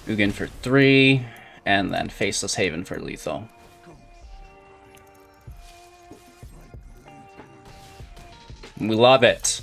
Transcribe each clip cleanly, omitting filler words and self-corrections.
Ugin for 3, and then Faceless Haven for lethal. We love it.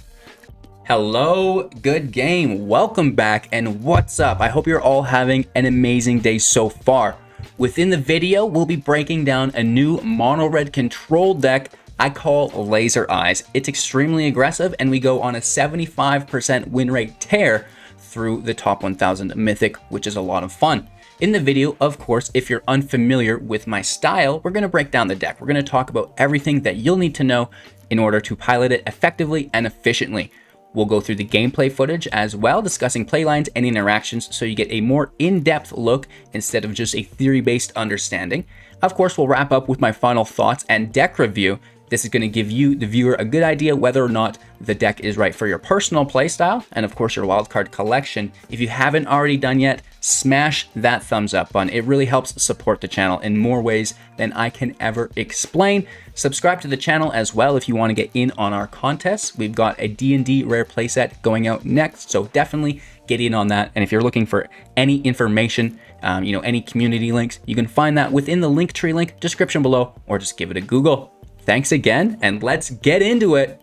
Hello, good game. Welcome back, and what's up? I hope you're all having an amazing day so far. Within the video, we'll be breaking down a new mono-red control deck I call Laser Eyes. It's extremely aggressive, and we go on a 75% win rate tear through the top 1000 Mythic, which is a lot of fun. In the video, of course, if you're unfamiliar with my style, we're going to break down the deck. We're going to talk about everything that you'll need to know in order to pilot it effectively and efficiently. We'll go through the gameplay footage as well, discussing playlines and interactions so you get a more in-depth look instead of just a theory-based understanding. Of course, we'll wrap up with my final thoughts and deck review. This is going to give you, the viewer, a good idea whether or not the deck is right for your personal playstyle and, of course, your wildcard collection. If you haven't already done yet, smash that thumbs up button. It really helps support the channel in more ways than I can ever explain. Subscribe to the channel as well if you want to get in on our contests. We've got a D&D rare playset going out next, so definitely get in on that. And if you're looking for any information, any community links, you can find that within the Linktree link description below, or just give it a Google. Thanks again, and let's get into it.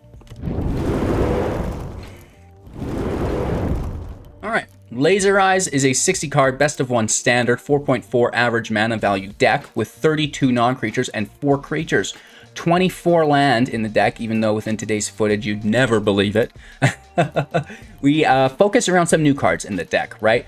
All right, Laser Eyes is a 60 card best of 1 standard 4.4 average mana value deck with 32 non-creatures and 4 creatures. 24 land in the deck, even though within today's footage you'd never believe it. We focus around some new cards in the deck, right?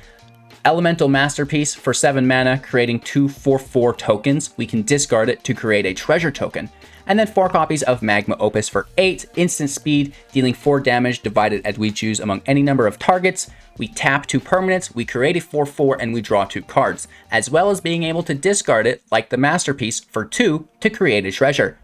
Elemental Masterpiece for 7 mana, creating 2 4/4 tokens. We can discard it to create a treasure token. And then 4 copies of Magma Opus for 8, instant speed, dealing 4 damage divided as we choose among any number of targets. We tap 2 permanents, we create a 4/4, and we draw 2 cards, as well as being able to discard it, like the Masterpiece, for 2 to create a treasure.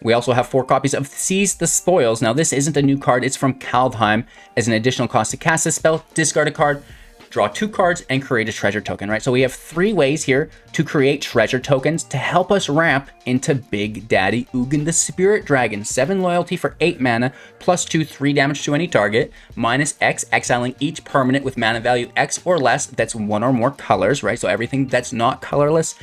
We also have 4 copies of Seize the Spoils. Now, this isn't a new card, it's from Kaldheim. As an additional cost to cast this spell, discard a card, draw 2 cards, and create a treasure token, right? So we have 3 ways here to create treasure tokens to help us ramp into Big Daddy Ugin the Spirit Dragon. 7 loyalty for 8 mana, plus 2, 3 damage to any target, minus X, exiling each permanent with mana value X or less that's 1 or more colors, right? So everything that's not colorless.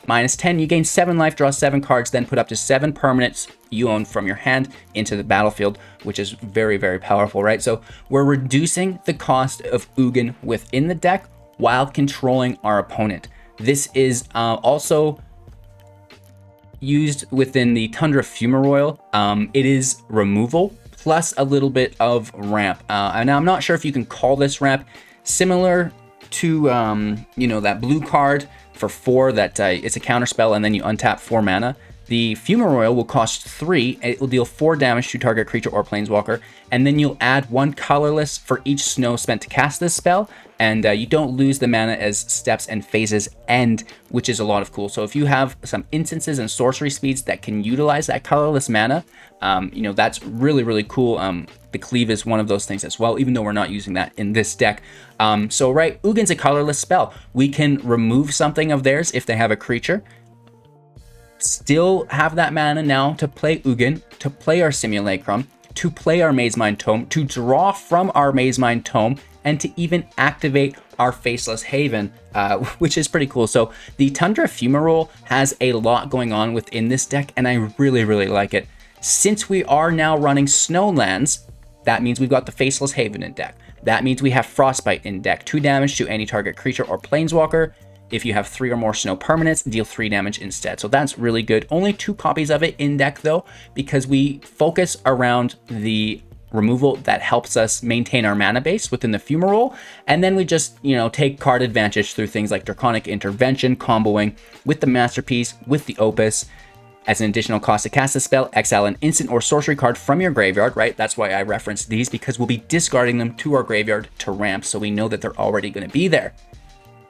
Minus 10, you gain 7 life, draw 7 cards, then put up to 7 permanents you own from your hand into the battlefield, which is very, very powerful, right? So we're reducing the cost of Ugin within the deck while controlling our opponent. This is also used within the Tundra Fumarole. It is removal plus a little bit of ramp. And I'm not sure if you can call this ramp. Similar to, that blue card for 4 that it's a counter spell and then you untap 4 mana. The Fumarole will cost 3, it will deal 4 damage to target creature or planeswalker, and then you'll add 1 colorless for each snow spent to cast this spell, and you don't lose the mana as steps and phases end, which is a lot of cool. So if you have some instances and sorcery speeds that can utilize that colorless mana, that's really, really cool. The Cleave is one of those things as well, even though we're not using that in this deck. Ugin's a colorless spell. We can remove something of theirs if they have a creature, still have that mana now to play Ugin, to play our Simulacrum, to play our Mazemind Tome, to draw from our Mazemind Tome, and to even activate our Faceless Haven, which is pretty cool. So the Tundra Fumarole has a lot going on within this deck, and I really, really like it. Since we are now running Snowlands, that means we've got the Faceless Haven in deck. That means we have Frostbite in deck, 2 damage to any target creature or planeswalker. If you have 3 or more snow permanents, deal 3 damage instead. So that's really good. Only 2 copies of it in deck though, because we focus around the removal that helps us maintain our mana base within the Fumarole. And then we just, take card advantage through things like Draconic Intervention, comboing with the Masterpiece, with the Opus. As an additional cost to cast a spell, exile an instant or sorcery card from your graveyard, right? That's why I referenced these, because we'll be discarding them to our graveyard to ramp, so we know that they're already going to be there.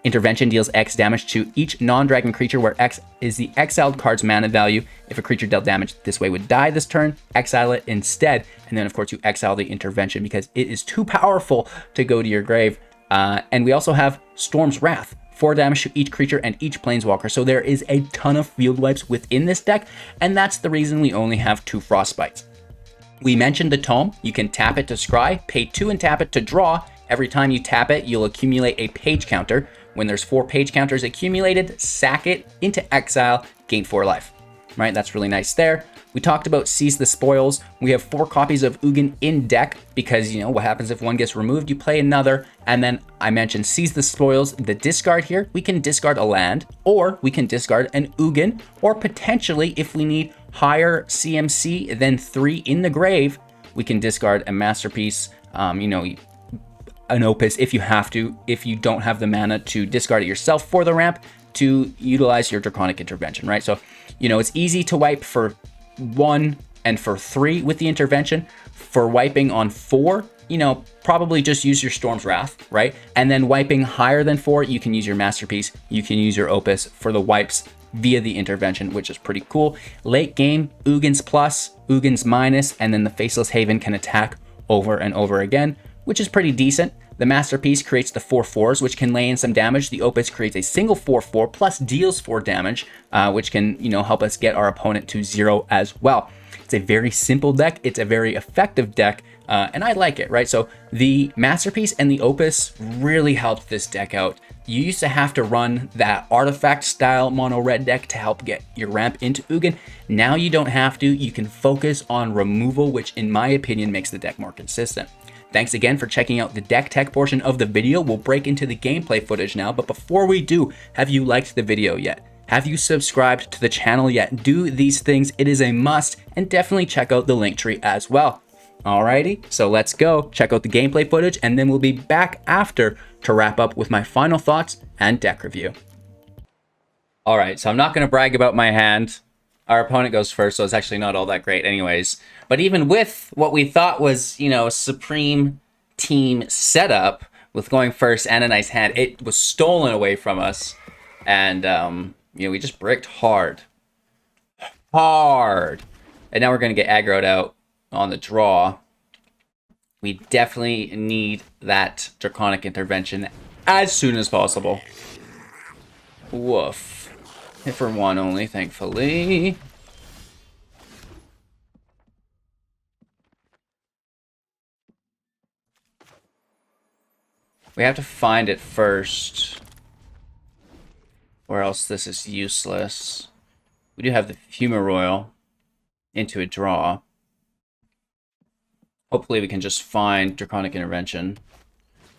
Intervention deals X damage to each non-dragon creature, where X is the exiled card's mana value. If a creature dealt damage this way would die this turn, exile it instead. And then, of course, you exile the intervention because it is too powerful to go to your grave. And we also have Storm's Wrath, 4 damage to each creature and each planeswalker. So there is a ton of field wipes within this deck, and that's the reason we only have 2 Frostbites. We mentioned the Tome. You can tap it to scry, pay 2 and tap it to draw. Every time you tap it, you'll accumulate a page counter. When there's 4 page counters accumulated, sack it into exile, gain 4 life. Right, that's really nice there. We talked about Seize the Spoils. We have 4 copies of Ugin in deck because, you know, what happens if one gets removed? You play another. And then I mentioned Seize the Spoils. The discard here, we can discard a land, or we can discard an Ugin, or potentially, if we need higher CMC than 3 in the grave, we can discard a Masterpiece, you know, an Opus if you have to, if you don't have the mana to discard it yourself for the ramp, to utilize your Draconic Intervention, right? So, you know, it's easy to wipe for 1 and for 3 with the intervention. For wiping on 4, you know, probably just use your Storm's Wrath, right? And then wiping higher than 4, you can use your Masterpiece, you can use your Opus for the wipes via the intervention, which is pretty cool. Late game, Ugin's plus, Ugin's minus, and then the Faceless Haven can attack over and over again, which is pretty decent. The Masterpiece creates the 4/4s, which can lay in some damage. The Opus creates a single 4/4 plus deals 4 damage, which can, you know, help us get our opponent to 0 as well. It's a very simple deck. It's a very effective deck, and I like it, right? So the Masterpiece and the Opus really helped this deck out. You used to have to run that artifact style mono red deck to help get your ramp into Ugin. Now you don't have to. You can focus on removal, which in my opinion makes the deck more consistent. Thanks again for checking out the deck tech portion of the video. We'll break into the gameplay footage now, but before we do, have you liked the video yet? Have you subscribed to the channel yet? Do these things, it is a must, and definitely check out the link tree as well. Alrighty, so let's go check out the gameplay footage, and then we'll be back after to wrap up with my final thoughts and deck review. Alright, so I'm not going to brag about my hand. Our opponent goes first, so it's actually not all that great anyways. But even with what we thought was, you know, a supreme team setup with going first and a nice hand, it was stolen away from us. And, you know, we just bricked hard. Hard. And now we're going to get aggroed out on the draw. We definitely need that Draconic Intervention as soon as possible. Woof. Hit for 1 only, thankfully. We have to find it first, or else this is useless. We do have the Fumarole into a draw. Hopefully we can just find Draconic Intervention.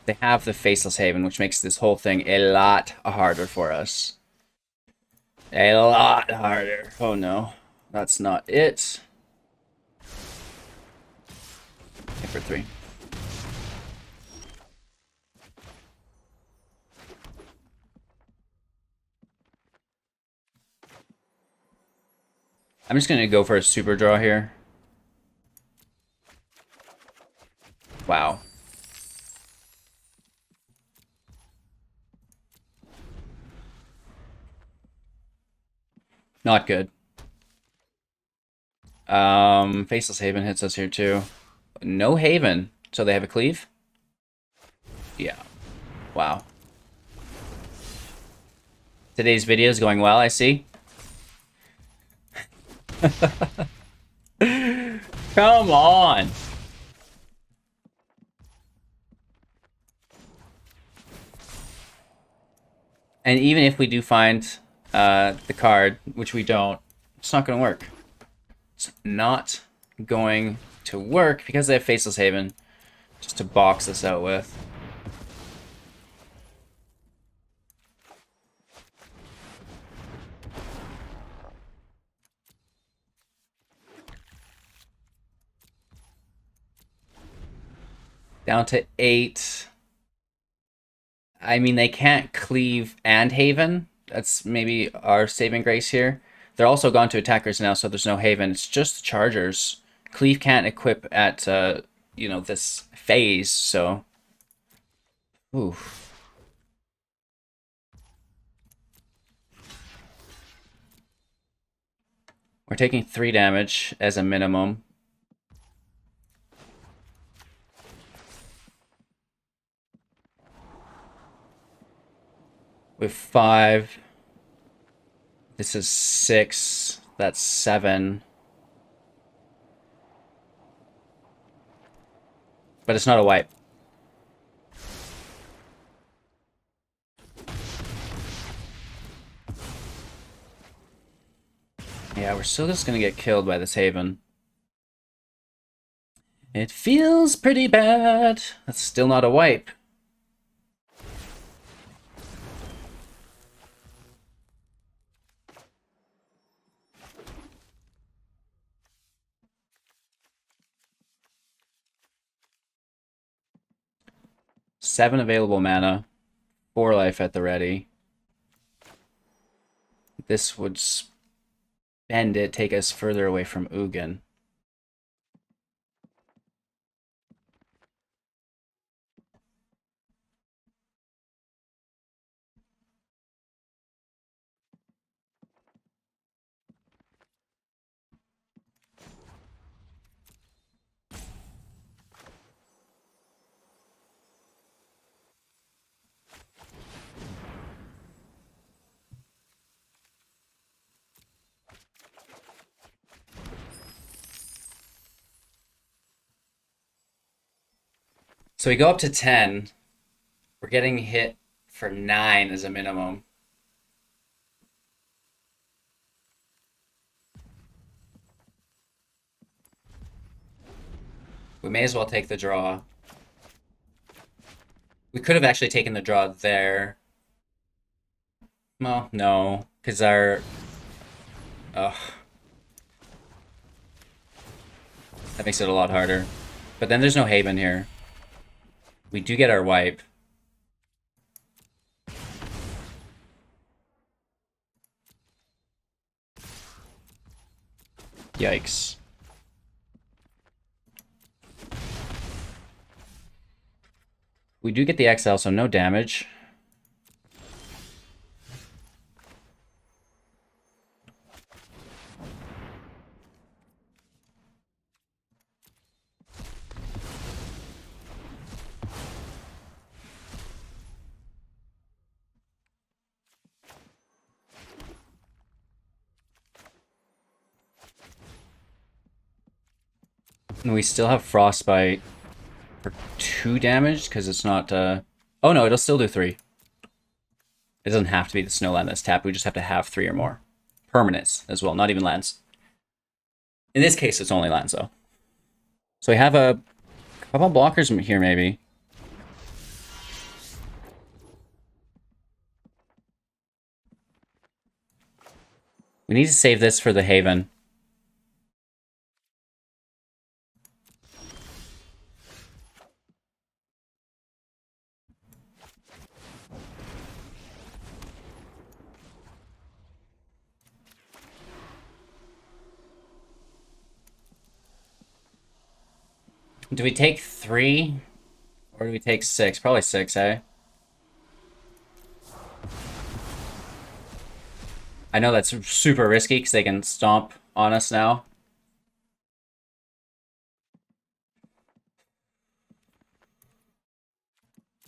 They have the Faceless Haven, which makes this whole thing a lot harder for us. A lot harder. Oh no, that's not it. Hit for 3. I'm just going to go for a super draw here. Wow. Not good. Faceless Haven hits us here too. No Haven. So they have a cleave? Yeah. Wow. Today's video is going well, I see. Come on. And even if we do find the card, which we don't, it's not going to work. It's not going to work because they have Faceless Haven just to box this out with. Down to 8. I mean, they can't cleave and Haven. That's maybe our saving grace here. They're also gone to attackers now, so there's no Haven. It's just the Chargers. Cleave can't equip at, you know, this phase, so... Ooh. We're taking 3 damage as a minimum. With 5. This is 6. That's 7. But it's not a wipe. Yeah, we're still just gonna get killed by this Haven. It feels pretty bad. That's still not a wipe. Seven available mana. 4 life at the ready. This would spend it, take us further away from Ugin. So we go up to 10. We're getting hit for 9 as a minimum. We may as well take the draw. We could have actually taken the draw there. Well, no, because our... Ugh. That makes it a lot harder. But then there's no Haven here. We do get our wipe. Yikes. We do get the XL, so no damage. And we still have Frostbite for 2 damage, because it's not... Oh no, it'll still do 3. It doesn't have to be the Snowland that's tapped, we just have to have 3 or more. Permanents as well, not even lands. In this case, it's only lands, though. So we have a couple blockers here, maybe. We need to save this for the Haven. Do we take 3? Or do we take 6? Probably 6, eh? I know that's super risky because they can stomp on us now.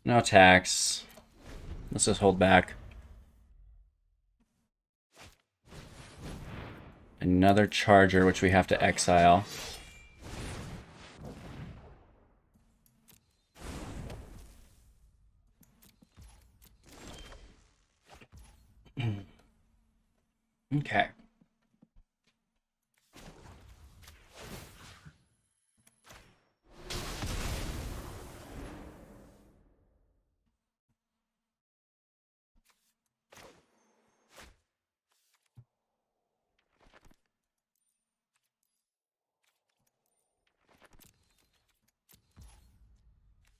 No attacks. Let's just hold back. Another charger, which we have to exile. Okay.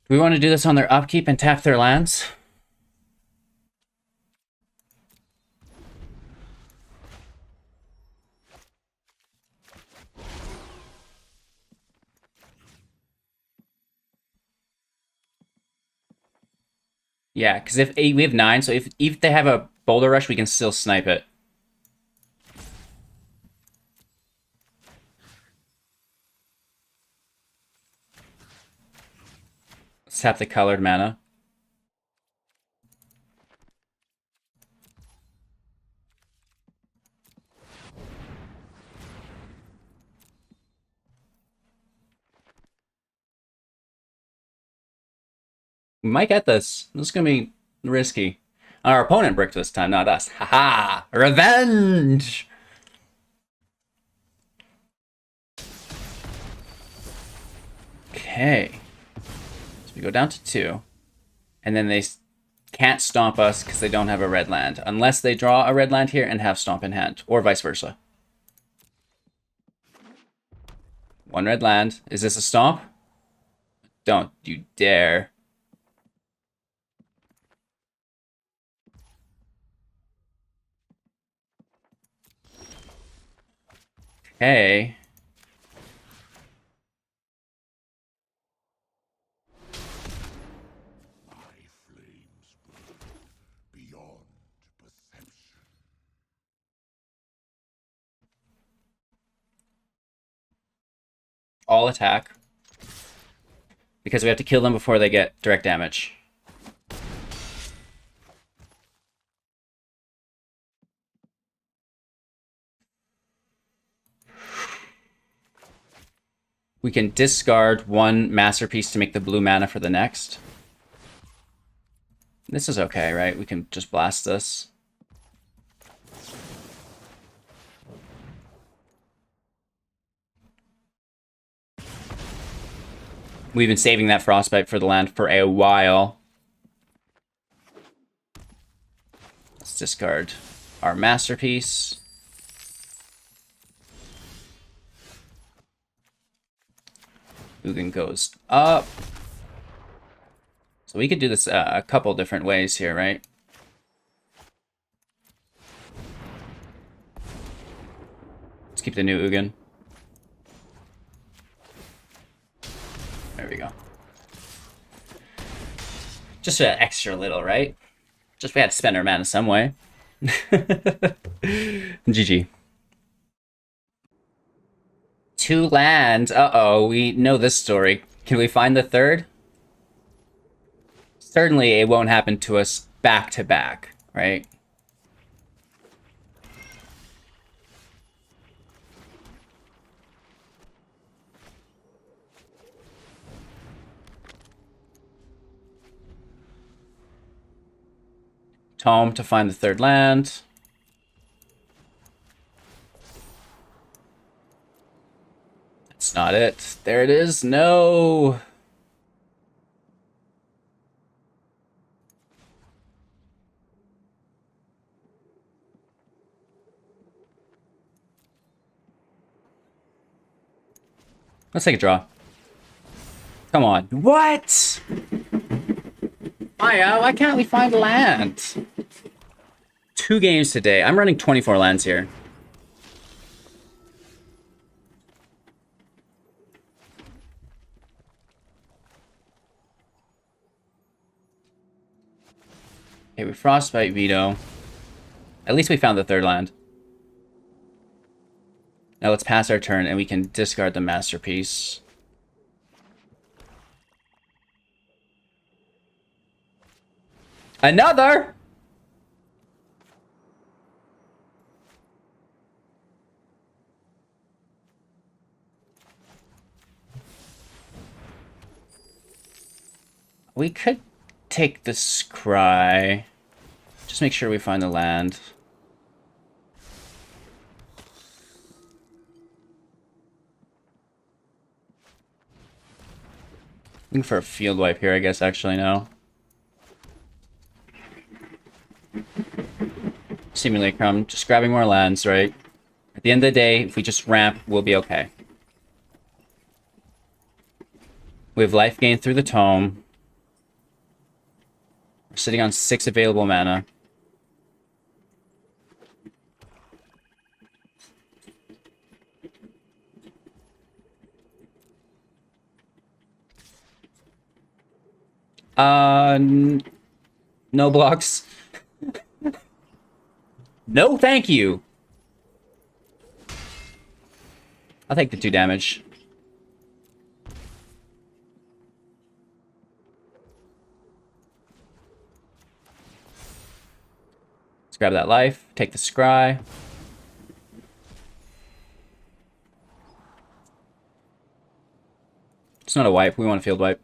Do we want to do this on their upkeep and tap their lands? Yeah, because if we have 9, so if they have a Boulder Rush, we can still snipe it. Let's tap the colored mana. We might get this. This is going to be risky. Our opponent bricked this time, not us. Haha! Revenge! Okay. So we go down to 2. And then they can't stomp us because they don't have a red land. Unless they draw a red land here and have stomp in hand. Or vice versa. 1 red land. Is this a stomp? Don't you dare. Okay. All attack. Because we have to kill them before they get direct damage. We can discard 1 Masterpiece to make the blue mana for the next. This is okay, right? We can just blast this. We've been saving that Frostbite for the land for a while. Let's discard our Masterpiece. Ugin goes up. So we could do this a couple different ways here, right? Let's keep the new Ugin. There we go. Just for that extra little, right? Just we had to spend our mana some way. GG. 2 lands. Uh-oh, we know this story. Can we find the 3rd? Certainly it won't happen to us back to back, right? Tome to find the 3rd land. That's not it. There it is. No. Let's take a draw. Come on. What? Maya, why can't we find land? 2 games today. I'm running 24 lands here. Okay, we Frostbite Veto. At least we found the 3rd land. Now let's pass our turn and we can discard the Masterpiece. Another! We could take the Scry. Just make sure we find the land. Looking for a field wipe here, I guess, actually, no. Simulacrum, just grabbing more lands, right? At the end of the day, if we just ramp, we'll be okay. We have life gain through the Tome. We're sitting on 6 available mana. No blocks. No, thank you. I'll take the 2 damage. Let's grab that life. Take the Scry. It's not a wipe. We want a field wipe.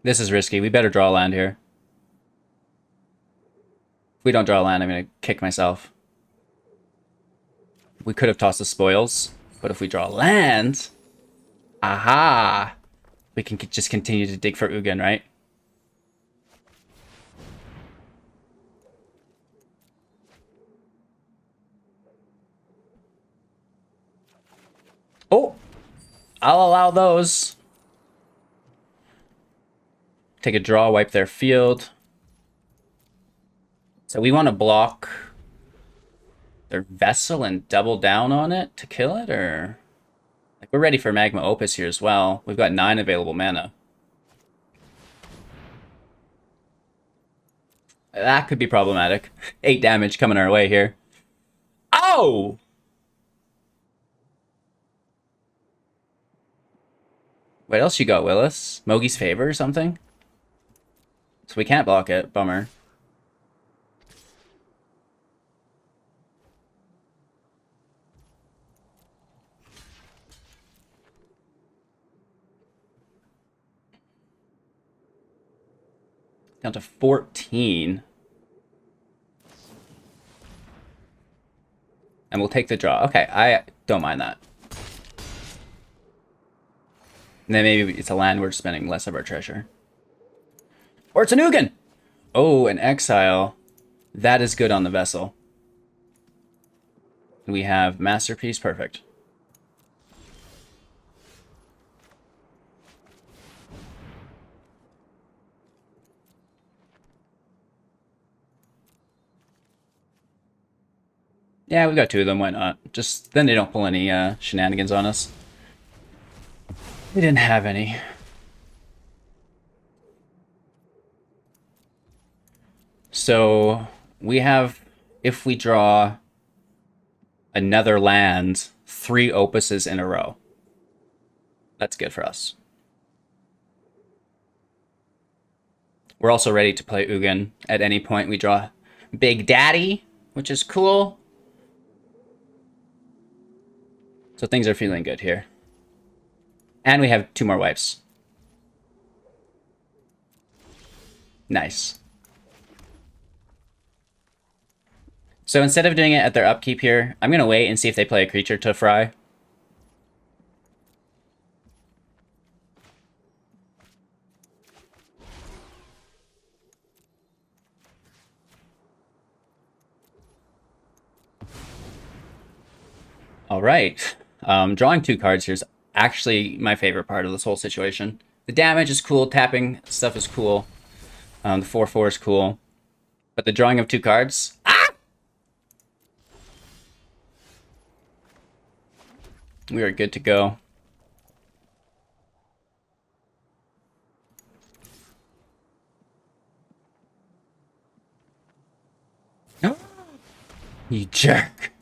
This is risky. We better draw a land here. If we don't draw a land, I'm going to kick myself. We could have tossed the spoils, but if we draw a land... Aha! We can just continue to dig for Ugin, right? Oh! I'll allow those. Take a draw, wipe their field. So we want to block their vessel and double down on it to kill it, or... Like, we're ready for Magma Opus here as well. We've got 9 available mana. That could be problematic. 8 damage coming our way here. Oh! What else you got, Willis? Mogi's Favor or something? So we can't block it. Bummer. Down to 14. And we'll take the draw. Okay, I don't mind that. And then maybe it's a land we're spending less of our treasure. Or it's an Ugin! Oh, an exile. That is good on the vessel. We have Masterpiece. Perfect. Yeah, we've got 2 of them. Why not? Just then they don't pull any shenanigans on us. We didn't have any. So we have, if we draw another land, 3 opuses in a row. That's good for us. We're also ready to play Ugin. At any point we draw Big Daddy, which is cool. So things are feeling good here. And we have 2 more wipes. Nice. So instead of doing it at their upkeep here, I'm going to wait and see if they play a creature to fry. All right. Drawing 2 cards here is actually my favorite part of this whole situation. The damage is cool. Tapping stuff is cool. The 4/4 is cool. But the drawing of 2 cards... Ah! We are good to go. You jerk.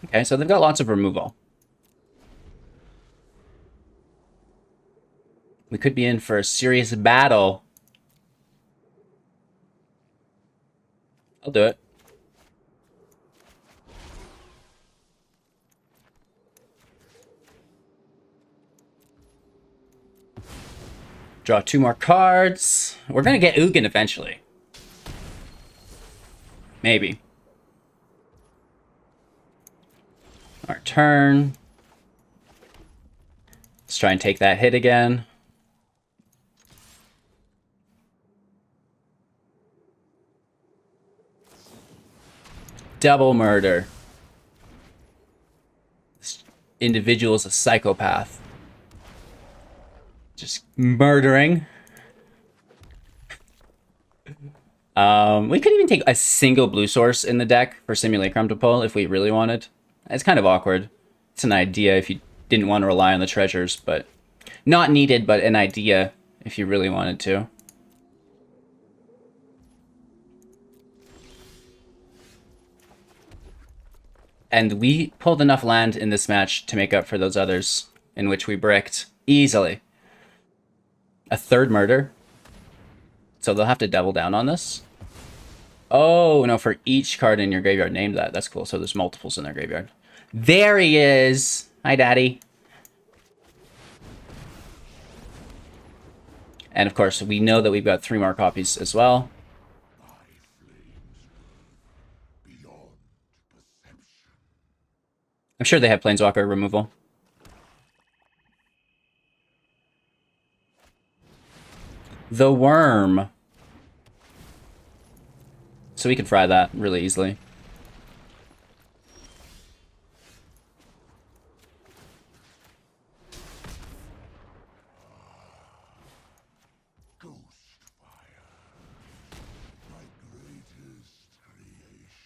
Okay, so they've got lots of removal. We could be in for a serious battle. I'll do it. Draw 2 more cards. We're gonna get Ugin eventually. Maybe. Our turn. Let's try and take that hit again. Double murder. This individual is a psychopath. Just murdering. We could even take a single blue source in the deck for Simulacrum to pull if we really wanted. It's kind of awkward. It's an idea if you didn't want to rely on the treasures, but not needed, but an idea if you really wanted to. And we pulled enough land in this match to make up for those others in which we bricked easily. A 3rd murder. So they'll have to double down on this. Oh, no, for each card in your graveyard, name that. That's cool. So there's multiples in their graveyard. There he is. Hi, Daddy. And of course, we know that we've got 3 more copies as well. I'm sure they have Planeswalker removal. The Worm. So we can fry that really easily.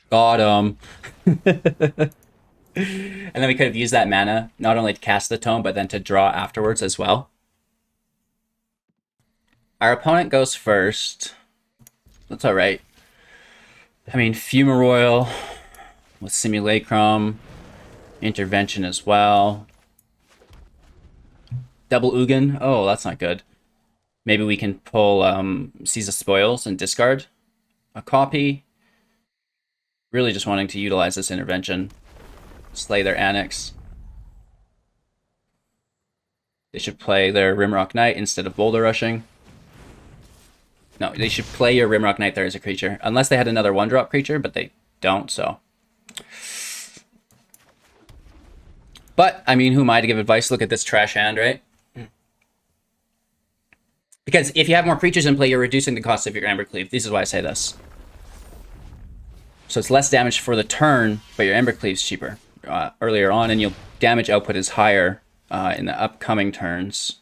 Got him. And then we could have used that mana, not only to cast the tome, but then to draw afterwards as well. Our opponent goes first. That's alright. I mean, Fumarole with Simulacrum, Intervention as well. Double Ugin. Oh, that's not good. Maybe we can pull Seize the Spoils and discard a copy. Really just wanting to utilize this intervention. Slay their Annex. They should play their Rimrock Knight instead of Boulder Rushing. No, they should play your Rimrock Knight there as a creature. Unless they had another 1-drop creature, but they don't, so. But, I mean, who am I to give advice? Look at this trash hand, right? Because if you have more creatures in play, you're reducing the cost of your Embercleave. This is why I say this. So it's less damage for the turn, but your Embercleave's cheaper earlier on, and your damage output is higher in the upcoming turns.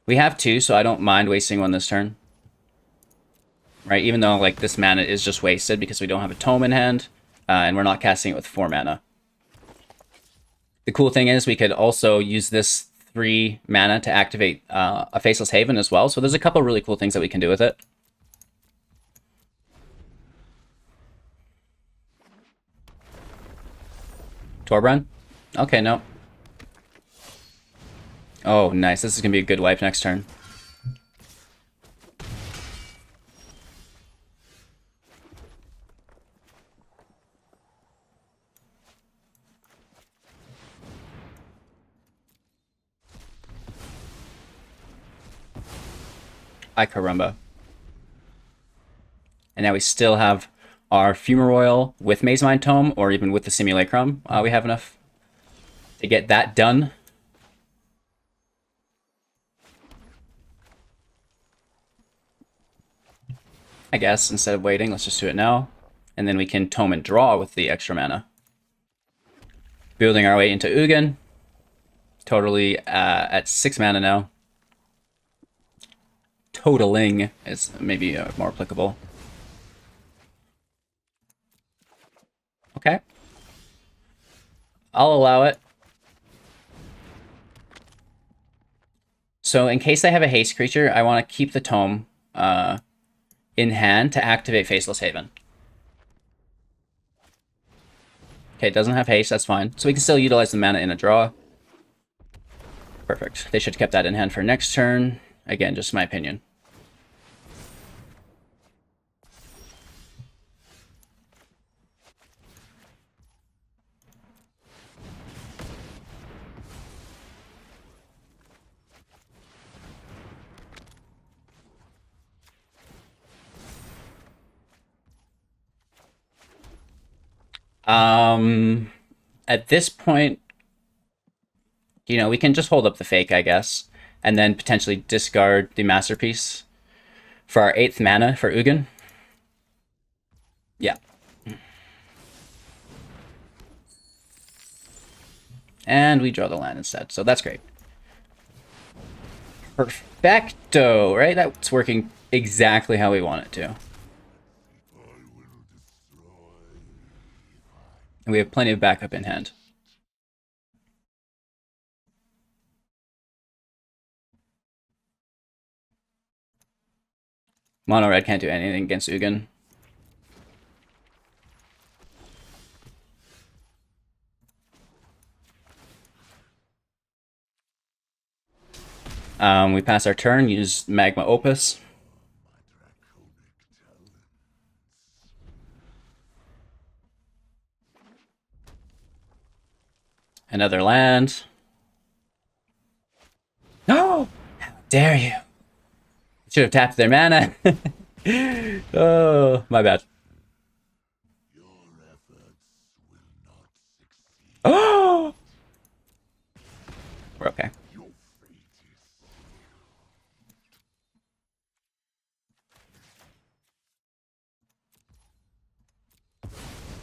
We have 2, so I don't mind wasting 1 this turn. Right, even though like this mana is just wasted because we don't have a tome in hand, and we're not casting it with 4 mana. The cool thing is we could also use this 3 mana to activate a Faceless Haven as well. So there's a couple really cool things that we can do with it. Torbran? Okay, no. Oh, nice. This is going to be a good wipe next turn. Ay caramba. And now we still have our Fumarole with Mazemind Tome, or even with the Simulacrum. We have enough to get that done. I guess, instead of waiting, let's just do it now. And then we can Tome and draw with the extra mana. Building our way into Ugin. Totally at 6 mana now. Totaling is maybe more applicable. Okay. I'll allow it. So in case I have a haste creature, I want to keep the tome in hand to activate Faceless Haven. Okay, it doesn't have haste, that's fine. So we can still utilize the mana in a draw. Perfect. They should have kept that in hand for next turn. Again, just my opinion. At this point, you know, we can just hold up the fake, I guess, and then potentially discard the Masterpiece for our 8th mana for Ugin. Yeah. And we draw the land instead, so that's great. Perfecto, right? That's working exactly how we want it to. And we have plenty of backup in hand. Mono red can't do anything against Ugin. We pass our turn, use Magma Opus. Another land. No! How dare you? Should have tapped their mana. Oh, my bad. Oh! We're okay.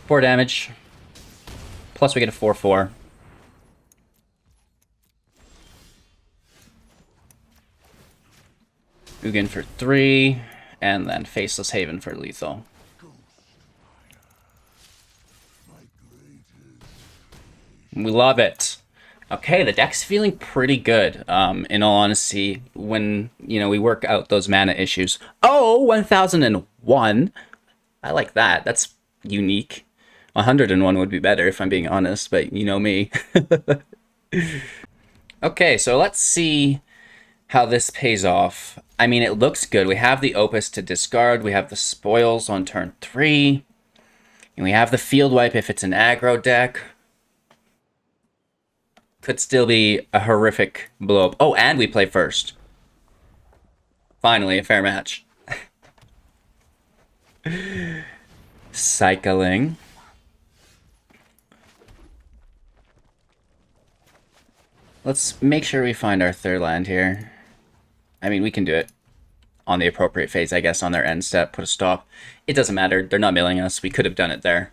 Four damage. Plus we get a 4/4. Ugin for 3, and then Faceless Haven for lethal. We love it. Okay, the deck's feeling pretty good, in all honesty, when, you know, we work out those mana issues. Oh, 1001. I like that. That's unique. 101 would be better if I'm being honest, but you know me. Okay, so let's see how this pays off. I mean, it looks good. We have the Opus to discard. We have the spoils on turn 3. And we have the field wipe if it's an aggro deck. Could still be a horrific blow up. Oh, and we play first. Finally, a fair match. Cycling. Let's make sure we find our third land here. I mean, we can do it on the appropriate phase, I guess, on their end step. Put a stop. It doesn't matter. They're not milling us. We could have done it there.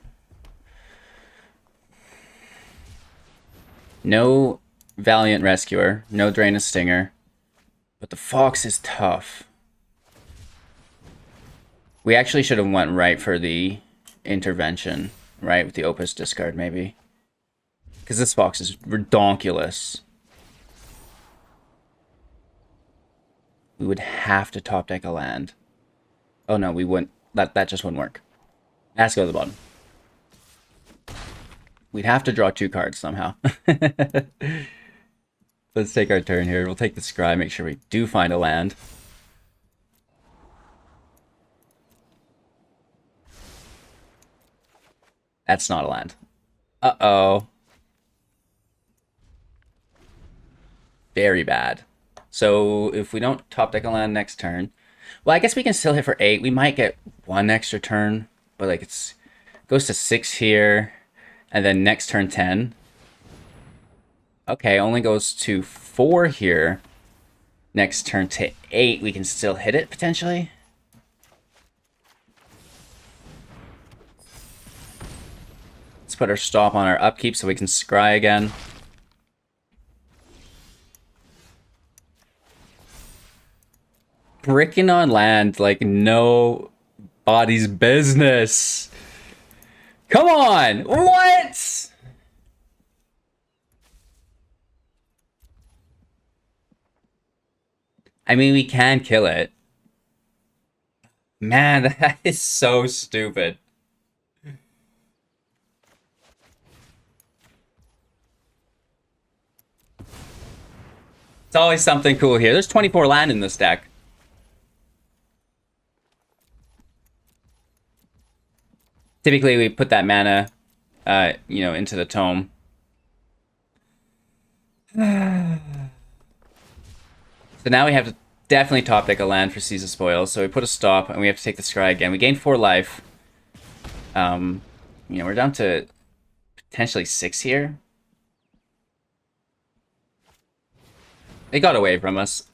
No Valiant Rescuer. No Drain of Stinger. But the Fox is tough. We actually should have went right for the intervention, right? With the Opus discard, maybe. Because this Fox is redonkulous. We would have to top deck a land. Oh no, we wouldn't. That just wouldn't work. It has to go to the bottom. We'd have to draw 2 cards somehow. Let's take our turn here. We'll take the scry, make sure we do find a land. That's not a land. Uh-oh. Very bad. So if we don't top deck a land next turn, well, I guess we can still hit for 8. We might get 1 extra turn, but like it's goes to 6 here, and then next turn 10. Okay, only goes to 4 here. Next turn to 8, we can still hit it potentially. Let's put our stop on our upkeep so we can scry again. Bricking on land like nobody's business. Come on! What? I mean, we can kill it. Man, that is so stupid. It's always something cool here. There's 24 land in this deck. Typically, we put that mana, you know, into the tome. So now we have to definitely top deck a land for Seize the Spoils. So we put a stop, and we have to take the scry again. We gain 4 life. You know, we're down to potentially 6 here. They got away from us.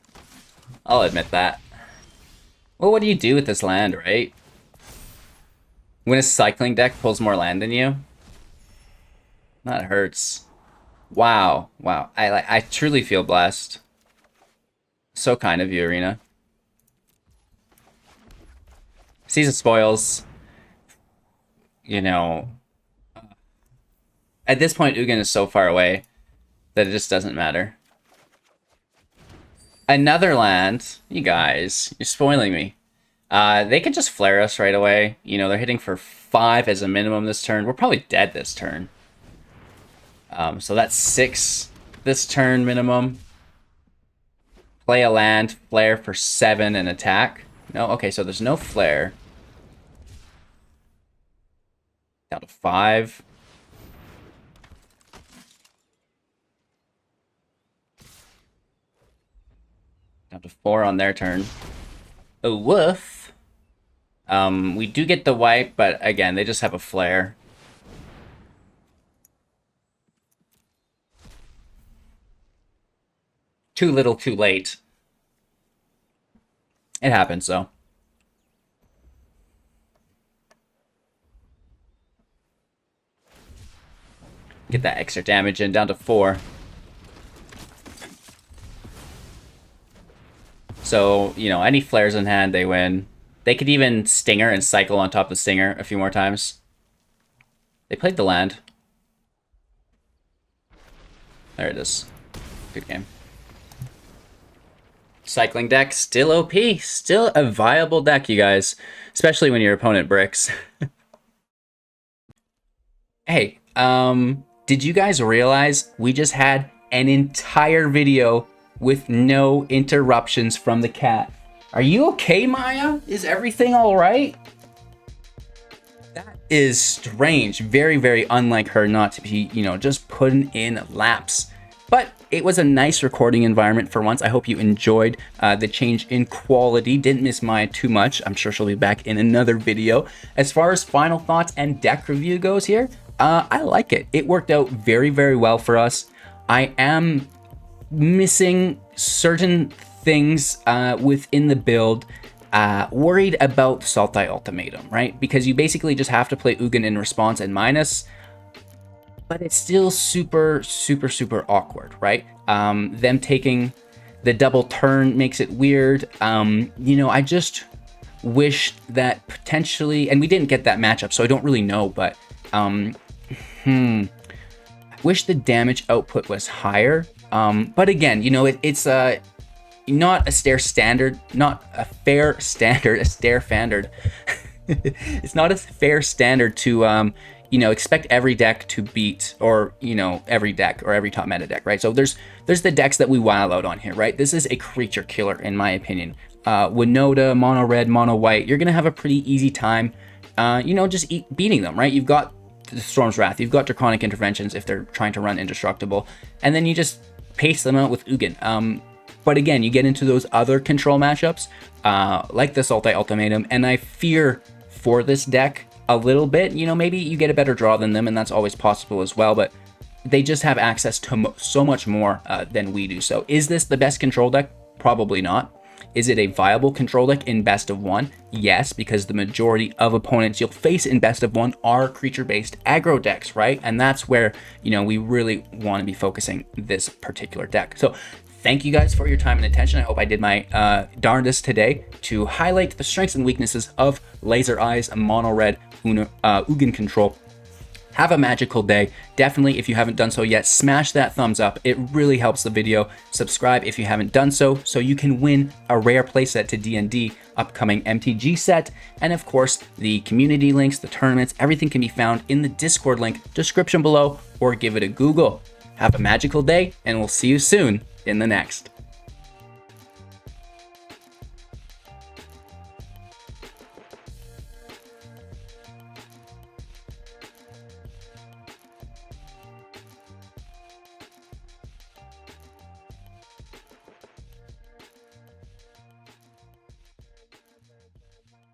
I'll admit that. Well, what do you do with this land, right? When a cycling deck pulls more land than you? That hurts. Wow. Wow. I truly feel blessed. So kind of you, Arena. Seize the Spoils. You know, at this point, Ugin is so far away that it just doesn't matter. Another land. You guys, you're spoiling me. They can just flare us right away. You know, they're hitting for 5 as a minimum this turn. We're probably dead this turn. So that's 6 this turn minimum. Play a land, flare for 7 and attack. No, okay, so there's no flare. Down to 5. Down to 4 on their turn. A woof. We do get the wipe, but again, they just have a flare. Too little, too late. It happens, though. Get that extra damage in, down to 4. So, you know, any flares in hand, they win. They could even Stinger and cycle on top of the Stinger a few more times. They played the land. There it is. Good game. Cycling deck, still OP. Still a viable deck, you guys. Especially when your opponent bricks. Hey, did you guys realize we just had an entire video with no interruptions from the cat? Are you okay, Maya? Is everything all right? That is strange. Very, very unlike her not to be, you know, just putting in laps. But it was a nice recording environment for once. I hope you enjoyed the change in quality. Didn't miss Maya too much. I'm sure she'll be back in another video. As far as final thoughts and deck review goes here, I like it. It worked out very, very well for us. I am missing certain things within the build. Worried about Sultai Ultimatum, right? Because you basically just have to play Ugin in response and minus. But it's still super, super, super awkward, right? Them taking the double turn makes it weird. You know, I just wish that potentially, and we didn't get that matchup, so I don't really know, but I wish the damage output was higher. But again, you know, it's not a stair standard, not a fair standard, a stair standard. It's not a fair standard to, you know, expect every deck to beat, or, you know, every deck or every top meta deck, right? So there's the decks that we wild out on here, right? This is a creature killer, in my opinion. Winota, mono red, mono white, you're gonna have a pretty easy time, you know, just beating them, right? You've got the Storm's Wrath, you've got Draconic Interventions if they're trying to run Indestructible, and then you just pace them out with Ugin. But again, you get into those other control matchups, like the Sultai Ultimatum, and I fear for this deck a little bit. You know, maybe you get a better draw than them, and that's always possible as well, but they just have access to so much more than we do. So is this the best control deck? Probably not. Is it a viable control deck in best of one? Yes, because the majority of opponents you'll face in best of one are creature-based aggro decks, right? And that's where, you know, we really want to be focusing this particular deck. So thank you guys for your time and attention. I hope I did my darndest today to highlight the strengths and weaknesses of Laser Eyes Mono Red Ugin control. Have a magical day. Definitely, if you haven't done so yet, smash that thumbs up. It really helps the video. Subscribe if you haven't done so you can win a rare playset to D&D upcoming MTG set. And of course, the community links, the tournaments, everything can be found in the Discord link description below, or give it a Google. Have a magical day, and we'll see you soon in the next.